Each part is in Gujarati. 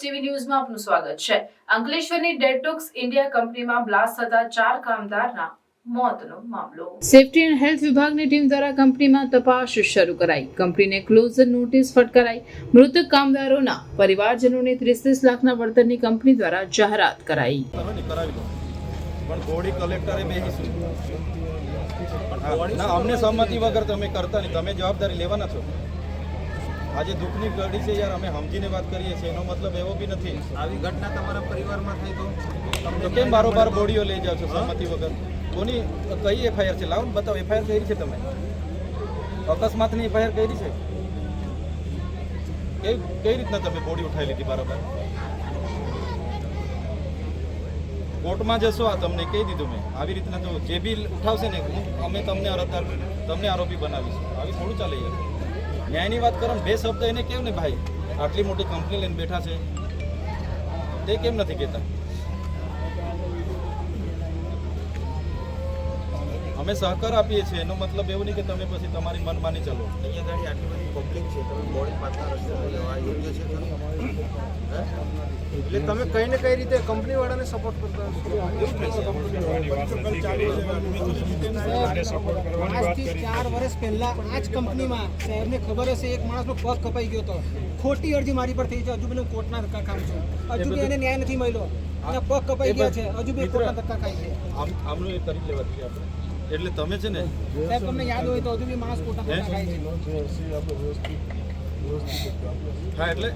ટીવી ન્યૂઝમાં આપનું સ્વાગત છે। અંકલેશ્વરની ડેટોક્સ ઇન્ડિયા કંપનીમાં બ્લાસ્ટ થતા 4 કામદારના મોતનો મામલો। સેફટી એન્ડ હેલ્થ વિભાગની ટીમ દ્વારા કંપનીમાં તપાસ શરૂ કરાઈ। કંપનીને ક્લોઝર નોટિસ ફટકારાઈ। મૃતક કામદારોના પરિવારજનોને 30 લાખના વળતરની કંપની દ્વારા જાહેરાત કરાઈ। પણ બોડી કલેક્ટરે બેસીશું ના અમને સહમતિ વગર તમે કરતા નહીં, તમે જવાબદારી લેવાના છો। આજે દુઃખની ઘડી છે યાર, અમે સમજીને વાત કરીએ છીએ, એનો મતલબ એવો બી નથી। આવી ઘટના તમારા પરિવારમાં થઈ તો કેમ બારોબાર બોડીઓ લઈ જાઓ છો સહમતિ વગર? કોની કઈ એફઆઈઆર છે? લાવો ને બતાવો, એફઆઈઆર કરી છે તમે? અકસ્માતની એફઆઈઆર કરી છે? કઈ રીતના તમે બોડી ઉઠાવી લીધી બારોબાર? કોર્ટમાં જશો, આ તમને કહી દીધું મેં। આવી રીતના જો જે બી ઉઠાવશે ને અમે તમને અરજદાર, તમને આરોપી બનાવીશું। આવી થોડું ચાલે યાર। ન્યાયની વાત કરો, 2 શબ્દ એને કેમ ને ભાઈ, આટલી મોટી કંપની લઈને બેઠા છે તે કેમ નથી કહેતા? અમે સહકાર આપીએ છીએ, એનો મતલબ એવું નહીં કે તમે પછી તમારી મનમાની ચાલો। અહીંયા ગાડી આટલી બધી પબ્લિક છે, તમે બોડી પાછા રસ્તે લેવા યોગ્ય છે ખરું? એટલે તમે કઈ ને કઈ રીતે કંપની વાળાને સપોર્ટ કરતા હશો। 4 વર્ષ પહેલા આ જ કંપનીમાં સાહેબને ખબર હશે એક માણસનો પગ કપાઈ ગયો હતો, ખોટી અરજી મારી પર થઈ છે। હજુ બી કોર્ટના ધક્કા ખાઉં છું, હજુ બી એને ન્યાય નથી મળ્યો, અને પગ કપાઈ ગયો છે, હજુ બી કોર્ટના ધક્કા ખાય છે। આમનું એ કરી લેવા દઈએ આપણે। એટલે તમે છે ને સાહેબ, તમને યાદ હોય તો હજુ બી માણસ કોર્ટના ધક્કા ખાય છે। હા, એટલે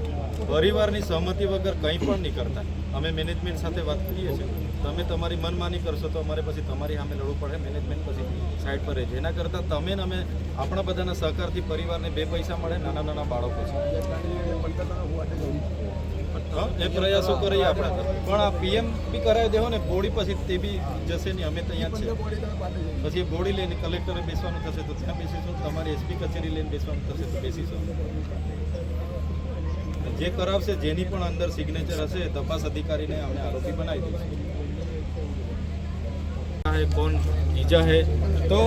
પરિવારની સહમતિ વગર કંઈ પણ નહીં કરતા। અમે મેનેજમેન્ટ સાથે વાત કરીએ છીએ, તમે તમારી મનમાની કરશો તો અમારે પછી તમારી સામે લડવું પડે। મેનેજમેન્ટ પછી સાઈડ પર રહે છે, એના કરતાં તમે ને અમે આપણા બધાના સહકારથી પરિવારને 2 પૈસા મળે। નાના નાના બાળકો છે, એ પ્રયાસો કરીએ આપણા તરફ। પણ આ પીએમ બી કરાવી દેવો ને બોડી, પછી તે બી જશે નહીં। અમે તો અહીંયા જ છે, પછી બોડી લઈને કલેક્ટરે બેસવાનું થશે તો ત્યાં બેસીશું, તમારી એસપી કચેરી લઈને બેસવાનું થશે તો બેસીશું। જે કરાવશે, જેની પણ અંદર સિગ્નેચર હશે, તપાસ अधिकारी ने हमने आरोपी बनाई दी है। कौन ईजा है, तो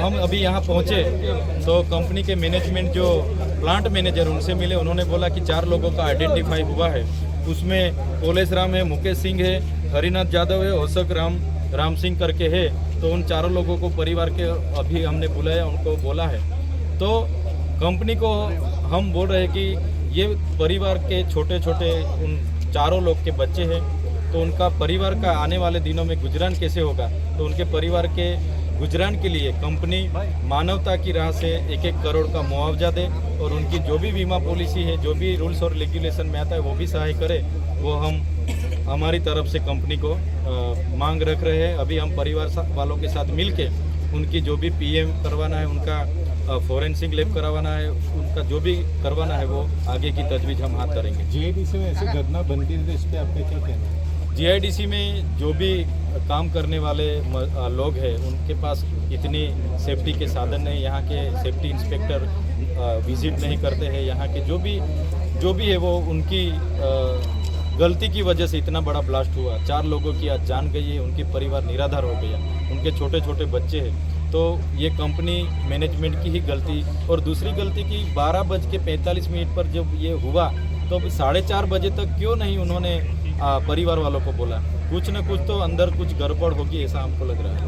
हम अभी यहाँ पहुँचे तो कंपनी के मैनेजमेंट जो प्लांट मैनेजर उनसे मिले। उन्होंने बोला कि 4 लोगों का आइडेंटिफाई हुआ है। उसमें कोलेश राम है, मुकेश सिंह है, हरिनाथ यादव है, औसक राम सिंह करके है। तो उन 4 लोगों को परिवार के अभी हमने बुलाया, उनको बोला है। तो कंपनी को हम बोल रहे हैं कि ये परिवार के छोटे छोटे उन 4 लोग के बच्चे हैं, तो उनका परिवार का आने वाले दिनों में गुजरान कैसे होगा, तो उनके परिवार के गुजरान के लिए कंपनी मानवता की राह से 1-1 करोड़ का मुआवजा दे, और उनकी जो भी बीमा पॉलिसी है, जो भी रूल्स और रेगुलेशन में आता है, वो भी सहाय करे। वो हम हमारी तरफ से कंपनी को मांग रख रहे हैं। अभी हम परिवार वालों के साथ मिलके उनकी जो भी पीएम करवाना है, उनका फोरेंसिक लैब करवाना है, उनका जो भी करवाना है वो आगे की तजवीज़ हम हाथ करेंगे। जीआईडीसी में ऐसी घटना बनती है तो इस पर आपका क्या कहना है? जीआईडीसी में जो भी काम करने वाले लोग हैं, उनके पास इतनी सेफ्टी के साधन नहीं। यहाँ के सेफ्टी इंस्पेक्टर विजिट नहीं करते हैं। यहाँ के जो भी है वो उनकी गलती की वजह से इतना बड़ा ब्लास्ट हुआ। 4 लोगों की आज जान गई है, उनके परिवार निराधार हो गया, उनके छोटे छोटे बच्चे हैं। तो ये कंपनी मैनेजमेंट की ही गलती। और दूसरी गलती की 12:45 पर जब ये हुआ तो 4:30 बजे तक क्यों नहीं उन्होंने परिवार वालों को बोला? कुछ न कुछ तो अंदर कुछ गड़बड़ होगी, ऐसा हमको लग रहा है।